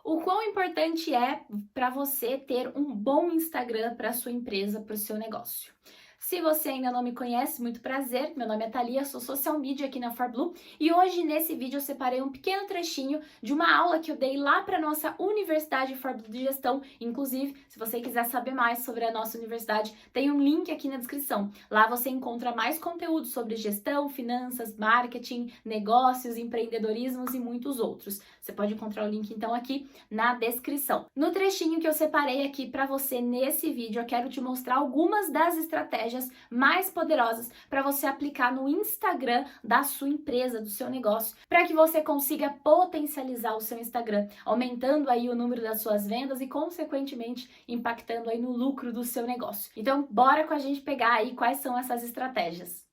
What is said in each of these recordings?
O quão importante é para você ter um bom Instagram para sua empresa, para o seu negócio? Se você ainda não me conhece, muito prazer. Meu nome é Thalia, sou social media aqui na ForBlue e hoje nesse vídeo eu separei um pequeno trechinho de uma aula que eu dei lá para nossa Universidade ForBlue de Gestão. Inclusive, se você quiser saber mais sobre a nossa universidade, tem um link aqui na descrição. Lá você encontra mais conteúdo sobre gestão, finanças, marketing, negócios, empreendedorismo e muitos outros. Você pode encontrar o link então aqui na descrição. No trechinho que eu separei aqui para você nesse vídeo, eu quero te mostrar algumas das estratégias mais poderosas para você aplicar no Instagram da sua empresa, do seu negócio, para que você consiga potencializar o seu Instagram, aumentando aí o número das suas vendas e consequentemente impactando aí no lucro do seu negócio. Então, bora com a gente pegar aí quais são essas estratégias.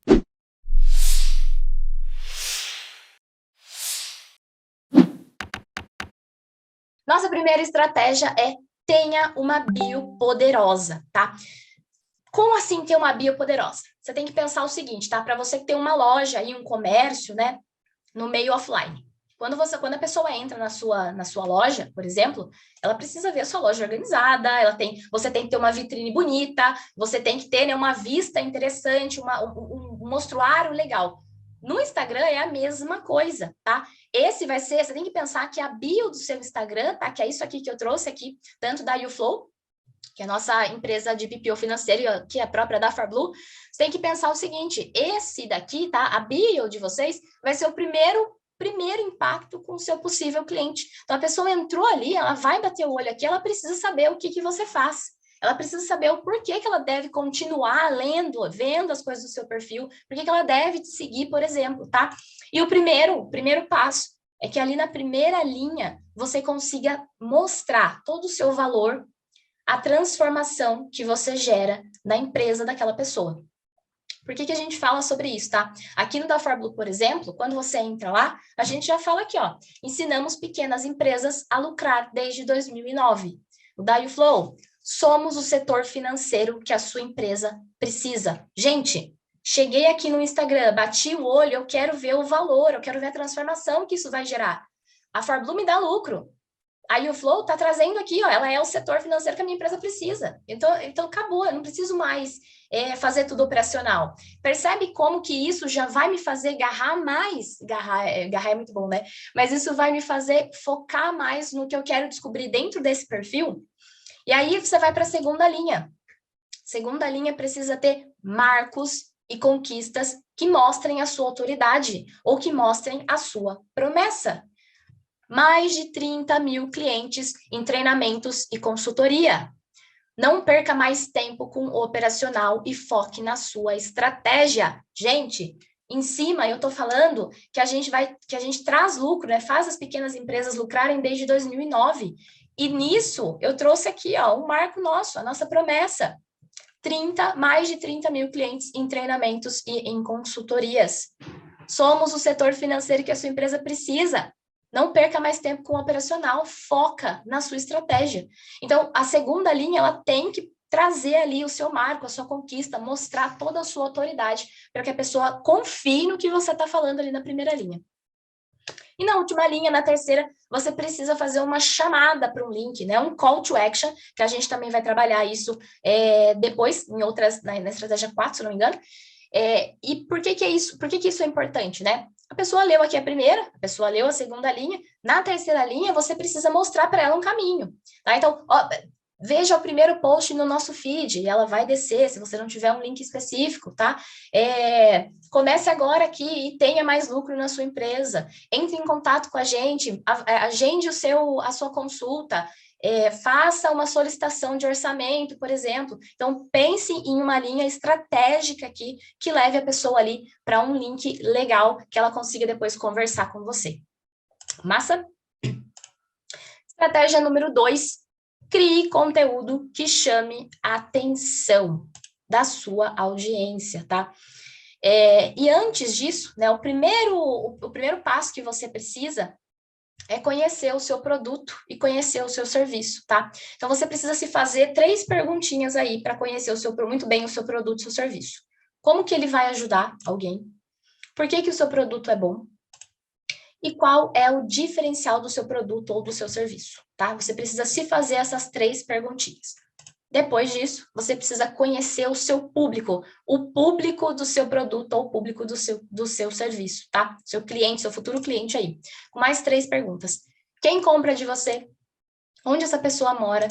Nossa primeira estratégia é tenha uma bio poderosa, tá? Como assim ter uma bio poderosa? Você tem que pensar o seguinte, tá? Para você ter uma loja e um comércio, né, no meio offline. Quando a pessoa entra na sua loja, por exemplo, ela precisa ver a sua loja organizada, você tem que ter uma vitrine bonita, você tem que ter, né, uma vista interessante, um mostruário legal. No Instagram é a mesma coisa, tá? Você tem que pensar que a bio do seu Instagram, tá? Que é isso aqui que eu trouxe aqui, tanto da YouFlow, que é a nossa empresa de BPO financeiro, que é própria da ForBlue, você tem que pensar o seguinte, esse daqui, tá? A bio de vocês vai ser o primeiro impacto com o seu possível cliente. Então, a pessoa entrou ali, ela vai bater o olho aqui, ela precisa saber o que você faz. Ela precisa saber o porquê que ela deve continuar lendo, vendo as coisas do seu perfil, porquê que ela deve te seguir, por exemplo, tá? E o primeiro passo é que ali na primeira linha você consiga mostrar todo o seu valor, a transformação que você gera na empresa daquela pessoa. Por que a gente fala sobre isso, tá? Aqui no da ForBlue, por exemplo, quando você entra lá, a gente já fala aqui, ó, ensinamos pequenas empresas a lucrar desde 2009. O da YouFlow, somos o setor financeiro que a sua empresa precisa. Gente, cheguei aqui no Instagram, bati o olho, eu quero ver o valor, eu quero ver a transformação que isso vai gerar. A ForBlue me dá lucro. A YouFlow está trazendo aqui, ó, ela é o setor financeiro que a minha empresa precisa. Então acabou, eu não preciso mais fazer tudo operacional. Percebe como que isso já vai me fazer garrar mais? Garrar é muito bom, né? Mas isso vai me fazer focar mais no que eu quero descobrir dentro desse perfil. E aí você vai para a segunda linha. Segunda linha precisa ter marcos e conquistas que mostrem a sua autoridade ou que mostrem a sua promessa. Mais de 30 mil clientes em treinamentos e consultoria. Não perca mais tempo com o operacional e foque na sua estratégia. Gente, em cima eu estou falando que a gente traz lucro, né? Faz as pequenas empresas lucrarem desde 2009. E nisso eu trouxe aqui, ó, um marco nosso, a nossa promessa. Mais de 30 mil clientes em treinamentos e em consultorias. Somos o setor financeiro que a sua empresa precisa. Não perca mais tempo com o operacional, foca na sua estratégia. Então, a segunda linha, ela tem que trazer ali o seu marco, a sua conquista, mostrar toda a sua autoridade, para que a pessoa confie no que você está falando ali na primeira linha. E na última linha, na terceira, você precisa fazer uma chamada para um link, né? Um call to action, que a gente também vai trabalhar isso depois, em outras, na estratégia 4, se não me engano. E por que é isso? Por que isso é importante, né? A pessoa leu aqui a primeira, a pessoa leu a segunda linha, na terceira linha você precisa mostrar para ela um caminho, tá? Então, ó, veja o primeiro post no nosso feed, e ela vai descer, se você não tiver um link específico, tá? Comece agora aqui e tenha mais lucro na sua empresa. Entre em contato com a gente, agende a sua consulta, faça uma solicitação de orçamento, por exemplo. Então, pense em uma linha estratégica aqui que leve a pessoa ali para um link legal que ela consiga depois conversar com você. Massa? Estratégia número 2, crie conteúdo que chame a atenção da sua audiência, tá? E antes disso, né, o primeiro passo que você precisa é conhecer o seu produto e conhecer o seu serviço, tá? Então, você precisa se fazer 3 perguntinhas aí para conhecer muito bem o seu produto e o seu serviço. Como que ele vai ajudar alguém? Por que o seu produto é bom? e qual é o diferencial do seu produto ou do seu serviço, tá? Você precisa se fazer essas 3 perguntinhas. Depois disso, você precisa conhecer o seu público, o público do seu produto ou o público do seu serviço, tá? Seu cliente, seu futuro cliente aí. Com mais 3 perguntas. Quem compra de você? Onde essa pessoa mora?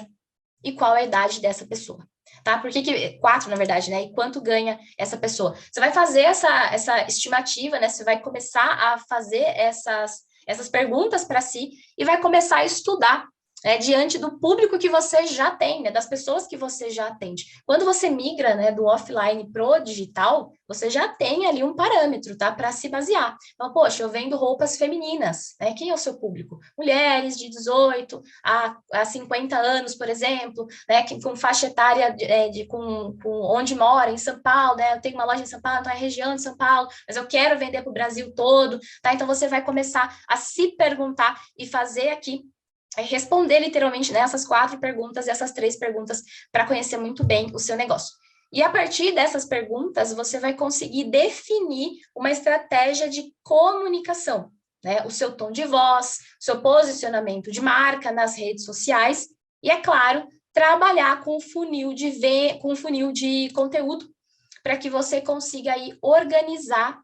E qual é a idade dessa pessoa? Tá? Por que 4, na verdade, né? E quanto ganha essa pessoa? Você vai fazer essa estimativa, né? Você vai começar a fazer essas perguntas para si e vai começar a estudar diante do público que você já tem, né, das pessoas que você já atende. Quando você migra, né, do offline pro digital, você já tem ali um parâmetro, tá, para se basear. Então, poxa, eu vendo roupas femininas, né? Quem é o seu público? Mulheres de 18 a 50 anos, por exemplo, né, com faixa etária com onde mora, em São Paulo, né? Eu tenho uma loja em São Paulo, então é região de São Paulo, mas eu quero vender para o Brasil todo, tá? Então você vai começar a se perguntar e fazer aqui responder literalmente nessas 4 perguntas e essas 3 perguntas para conhecer muito bem o seu negócio. E a partir dessas perguntas, você vai conseguir definir uma estratégia de comunicação, né? O seu tom de voz, o seu posicionamento de marca nas redes sociais e, é claro, trabalhar com funil de conteúdo para que você consiga aí organizar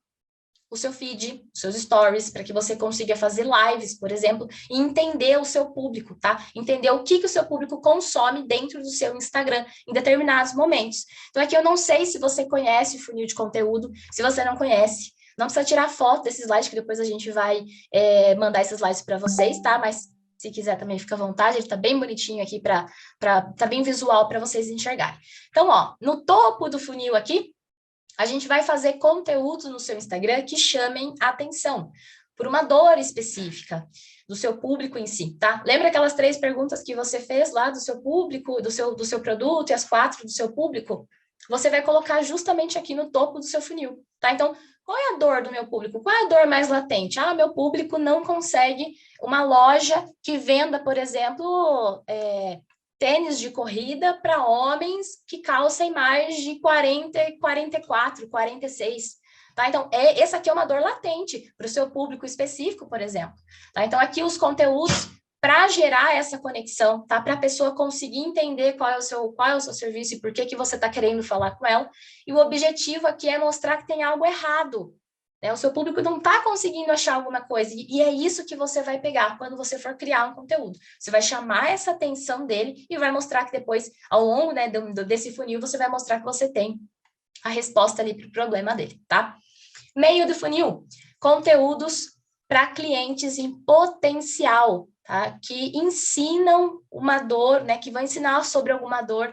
o seu feed, os seus stories, para que você consiga fazer lives, por exemplo, e entender o seu público, tá? Entender o que o seu público consome dentro do seu Instagram em determinados momentos. Então, aqui eu não sei se você conhece o funil de conteúdo, se você não conhece, não precisa tirar foto desses slides, que depois a gente vai mandar esses slides para vocês, tá? Mas se quiser também fica à vontade, ele tá bem bonitinho aqui, tá bem visual para vocês enxergarem. Então, ó, no topo do funil aqui, a gente vai fazer conteúdos no seu Instagram que chamem atenção por uma dor específica do seu público em si, tá? Lembra aquelas 3 perguntas que você fez lá do seu público, do seu produto e as 4 do seu público? Você vai colocar justamente aqui no topo do seu funil, tá? Então, qual é a dor do meu público? Qual é a dor mais latente? Ah, meu público não consegue uma loja que venda, por exemplo, tênis de corrida para homens que calcem mais de 40, 44, 46. Tá? Então, essa aqui é uma dor latente para o seu público específico, por exemplo. Tá? Então, aqui os conteúdos para gerar essa conexão, tá? Para a pessoa conseguir entender qual é o seu serviço e por que você está querendo falar com ela. E o objetivo aqui é mostrar que tem algo errado. Né? O seu público não está conseguindo achar alguma coisa, e é isso que você vai pegar quando você for criar um conteúdo. Você vai chamar essa atenção dele e vai mostrar que depois, ao longo, né, desse funil, você vai mostrar que você tem a resposta ali para o problema dele, tá? Meio do funil, conteúdos para clientes em potencial, tá? Que ensinam uma dor, né? Que vão ensinar sobre alguma dor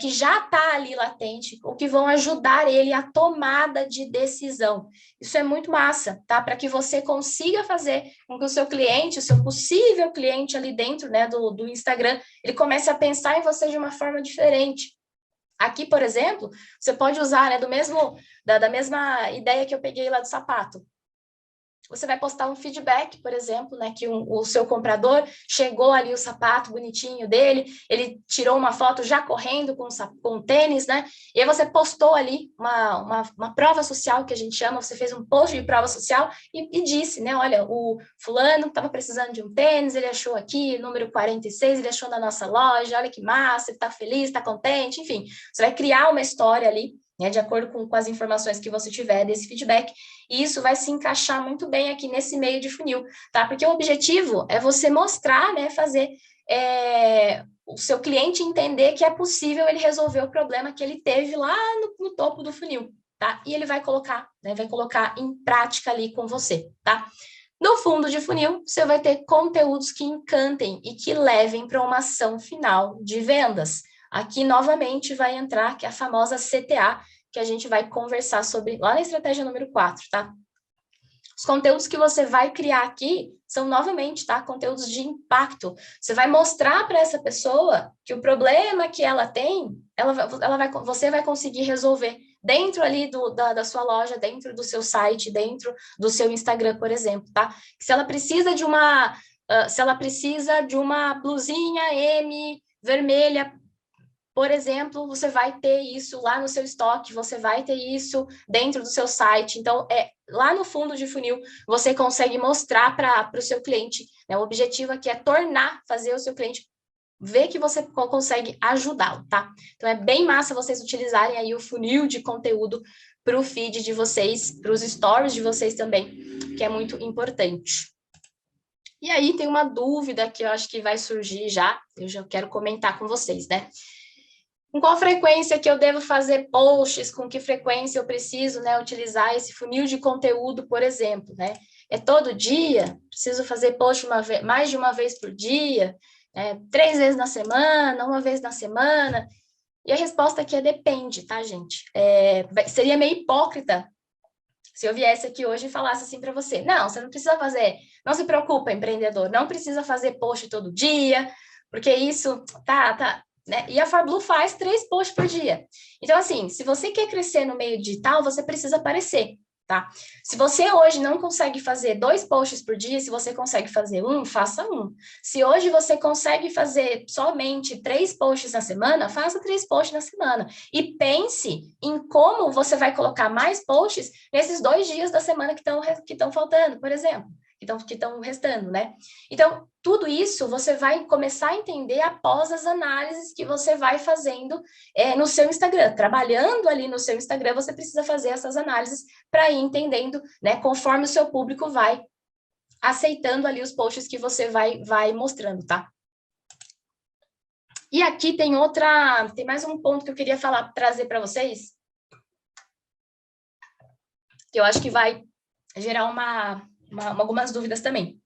que já está ali latente, ou que vão ajudar ele a tomada de decisão. Isso é muito massa, tá? Para que você consiga fazer com que o seu cliente, o seu possível cliente ali dentro, né, do Instagram, ele comece a pensar em você de uma forma diferente. Aqui, por exemplo, você pode usar, né, da mesma ideia que eu peguei lá do sapato. Você vai postar um feedback, por exemplo, né, que o seu comprador chegou ali o sapato bonitinho dele, ele tirou uma foto já correndo com o tênis, né? E aí você postou ali uma prova social, que a gente chama, você fez um post de prova social e disse, né, olha, o fulano estava precisando de um tênis, ele achou aqui, número 46, ele achou na nossa loja, olha que massa, ele está feliz, está contente, enfim. Você vai criar uma história ali, né, de acordo com as informações que você tiver desse feedback, e isso vai se encaixar muito bem aqui nesse meio de funil, tá? Porque o objetivo é você mostrar, né, fazer o seu cliente entender que é possível ele resolver o problema que ele teve lá no topo do funil, tá? E ele vai colocar, né, em prática ali com você, tá? No fundo de funil, você vai ter conteúdos que encantem e que levem para uma ação final de vendas. Aqui, novamente, vai entrar que é a famosa CTA, que a gente vai conversar sobre lá na estratégia número 4, tá? Os conteúdos que você vai criar aqui são, novamente, tá? Conteúdos de impacto. Você vai mostrar para essa pessoa que o problema que ela tem, você vai conseguir resolver dentro ali da sua loja, dentro do seu site, dentro do seu Instagram, por exemplo, tá? Se ela precisa de uma blusinha M vermelha por exemplo, você vai ter isso lá no seu estoque, você vai ter isso dentro do seu site. Então, lá no fundo de funil, você consegue mostrar para o seu cliente, né? O objetivo aqui é fazer o seu cliente ver que você consegue ajudá-lo, tá? Então, é bem massa vocês utilizarem aí o funil de conteúdo para o feed de vocês, para os stories de vocês também, que é muito importante. E aí tem uma dúvida que eu acho que vai surgir já, eu já quero comentar com vocês, né? Com qual frequência que eu devo fazer posts, com que frequência eu preciso, né, utilizar esse funil de conteúdo, por exemplo, né? É todo dia? Preciso fazer post mais de uma vez por dia? 3 vezes na semana, uma vez na semana? E a resposta aqui é depende, tá, gente? Seria meio hipócrita se eu viesse aqui hoje e falasse assim para você, não, você não precisa fazer, não se preocupa, empreendedor, não precisa fazer post todo dia, porque isso né? E a ForBlue faz 3 posts por dia. Então, assim, se você quer crescer no meio digital, você precisa aparecer, tá? Se você hoje não consegue fazer 2 posts por dia, se você consegue fazer faça 1. Se hoje você consegue fazer somente 3 posts na semana, faça 3 posts na semana. E pense em como você vai colocar mais posts nesses 2 dias da semana que estão faltando, por exemplo, que estão restando, né? Então, tudo isso você vai começar a entender após as análises que você vai fazendo no seu Instagram. Trabalhando ali no seu Instagram, você precisa fazer essas análises para ir entendendo, né? Conforme o seu público vai aceitando ali os posts que você vai mostrando, tá? E aqui tem mais um ponto que eu queria trazer para vocês, que eu acho que vai gerar algumas dúvidas também.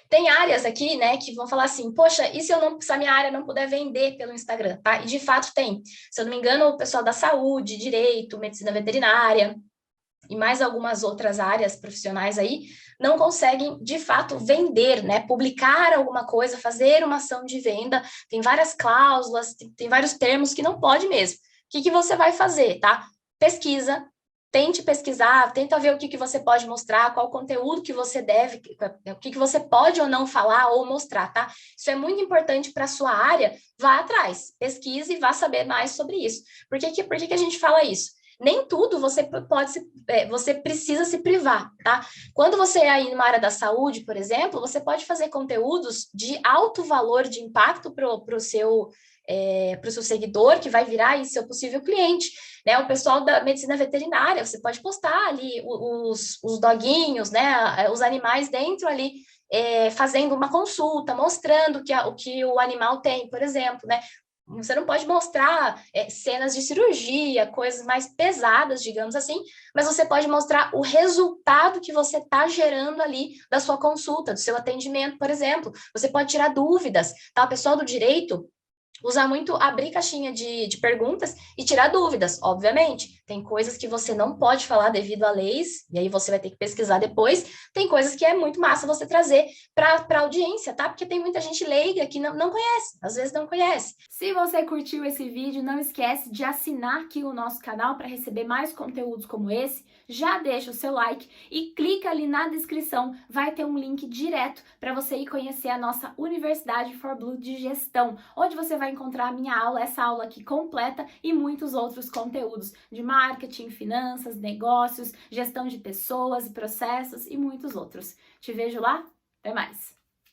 Tem áreas aqui, né, que vão falar assim, poxa, e se a minha área não puder vender pelo Instagram, tá? E de fato tem. Se eu não me engano, o pessoal da saúde, direito, medicina veterinária e mais algumas outras áreas profissionais aí não conseguem, de fato, vender, né? Publicar alguma coisa, fazer uma ação de venda. Tem várias cláusulas, tem vários termos que não pode mesmo. O que você vai fazer, tá? Pesquisa, tente pesquisar, tenta ver o que você pode mostrar, qual conteúdo que você deve, o que você pode ou não falar ou mostrar, tá? Isso é muito importante para a sua área, vá atrás, pesquise e vá saber mais sobre isso. Por que a gente fala isso? Nem tudo você precisa se privar, tá? Quando você é aí numa área da saúde, por exemplo, você pode fazer conteúdos de alto valor de impacto para o seu seguidor, que vai virar aí seu possível cliente, né? O pessoal da medicina veterinária, você pode postar ali os doguinhos, né? Os animais dentro ali, fazendo uma consulta, mostrando o que o animal tem, por exemplo, né? Você não pode mostrar cenas de cirurgia, coisas mais pesadas, digamos assim, mas você pode mostrar o resultado que você está gerando ali da sua consulta, do seu atendimento, por exemplo. Você pode tirar dúvidas, tá? O pessoal do direito usa muito abrir caixinha de perguntas e tirar dúvidas, obviamente. Tem coisas que você não pode falar devido a leis, e aí você vai ter que pesquisar depois. Tem coisas que é muito massa você trazer para a audiência, tá? Porque tem muita gente leiga que não conhece, às vezes não conhece. Se você curtiu esse vídeo, não esquece de assinar aqui o nosso canal para receber mais conteúdos como esse. Já deixa o seu like e clica ali na descrição, vai ter um link direto para você ir conhecer a nossa Universidade ForBlue de Gestão, onde você vai encontrar a minha aula, essa aula aqui completa e muitos outros conteúdos de marketing, finanças, negócios, gestão de pessoas e processos e muitos outros. Te vejo lá, até mais!